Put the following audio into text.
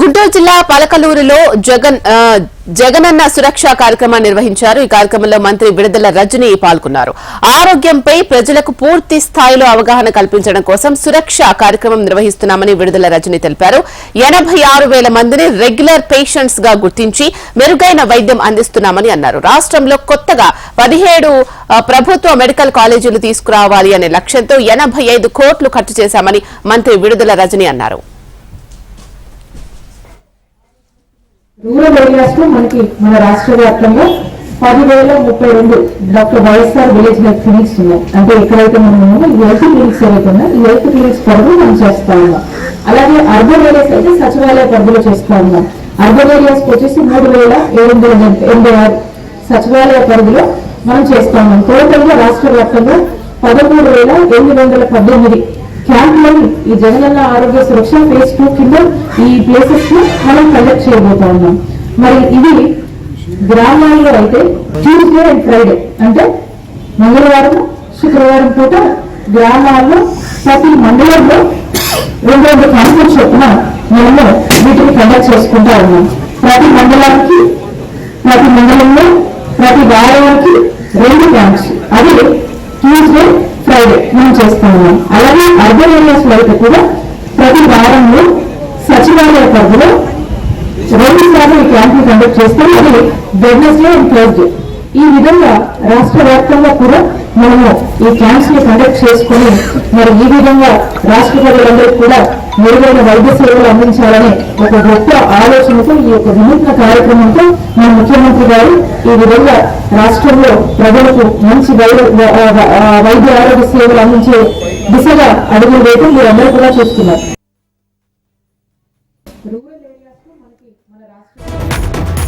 గుంటూరు జిల్లా పలకలూరులో జగనన్న సురక్ష కార్యక్రమాన్ని నిర్వహించారు. ఈ కార్యక్రమంలో మంత్రి విడుదల రజని పాల్గొన్నారు. ఆరోగ్యంపై ప్రజలకు పూర్తి స్థాయిలో అవగాహన కల్పించడం కోసం సురక్ష కార్యక్రమం నిర్వహిస్తున్నామని విడుదల రజని తెలిపారు. 86,000 మందిని రెగ్యులర్ పేషెంట్స్ గా గుర్తించి మెరుగైన వైద్యం అందిస్తున్నామని అన్నారు. రాష్ట్రంలో కొత్తగా 17 ప్రభుత్వ మెడికల్ కాలేజీలు తీసుకురావాలి అనే లక్ష్యంతో 85 కోట్లు ఖర్చు చేశామని మంత్రి విడుదల రజని అన్నారు. రూరల్ ఏరియాస్ లో మన రాష్ట్ర వ్యాప్తంగా 10,032 doctor YSR village health clinics ఉన్నాయి. అంటే ఎక్కడైతే మనం ఉన్నామో ఈ హెల్త్ క్లినిక్స్ ఏవైతే ఉన్నాయో ఈ హెల్త్ క్లినిక్స్ పరిధిలో మనం చేస్తా ఉన్నాం. అలాగే అర్బన్ ఏరియాస్ అయితే సచివాలయ పరిధిలో చేస్తా ఉన్నాం. అర్బన్ ఏరియాస్ వచ్చేసి 3,786 సచివాలయ పరిధిలో మనం చేస్తా ఉన్నాం. టోటల్ గా రాష్ట్ర వ్యాప్తంగా 13,818 క్యాంపులను ఈ జగనన్న ఆరోగ్య సురక్ష ఫేజ్ 2 కింద ఈ ప్లేసెస్ ను మనం కండక్ట్ చేయబోతా ఉన్నాం. మరి ఇది గ్రామాల్లో అయితే ట్యూస్డే అండ్ ఫ్రైడే అంటే మంగళవారం శుక్రవారం పూట గ్రామాల్లో ప్రతి మండలంలో 2 క్యాంపులు చొప్పున మేము వీటిని కండక్ట్ చేసుకుంటా ఉన్నాం. ప్రతి మండలంలో ప్రతి వారానికి 2 క్యాంప్స్ అది ట్యూస్డే ఫ్రైడే మనం చేస్తా ఉన్నాం. అలాగే అర్బన్ ఏరియాస్ లో అయితే కూడా ప్రతి వారంలో సచివాలయ పరిధిలో 2 సార్లు ఈ క్యాంపులు కండక్ట్ చేస్తాం. అది వెడ్నెస్డే అండ్ థర్స్డే. ఈ విధంగా రాష్ట్ర వ్యాప్తంగా కూడా మనము ఈ క్యాంప్స్ ని కండక్ట్ చేసుకుని మరి ఈ విధంగా రాష్ట్ర ప్రజలందరికీ కూడా మెరుగైన వైద్య సేవలు అందించాలని ఒక గొప్ప ఆలోచనతో ఈ యొక్క వినూత్న కార్యక్రమంతో మన ముఖ్యమంత్రి గారు ఈ విధంగా రాష్ట్రంలో ప్రజలకు మంచి వైద్య ఆరోగ్య సేవలు అందించే దిశగా అడుగులు వేయడం మీరందరూ కూడా చూస్తున్నారు. రూరల్ ఏరియాస్ లో మన రాష్ట్రం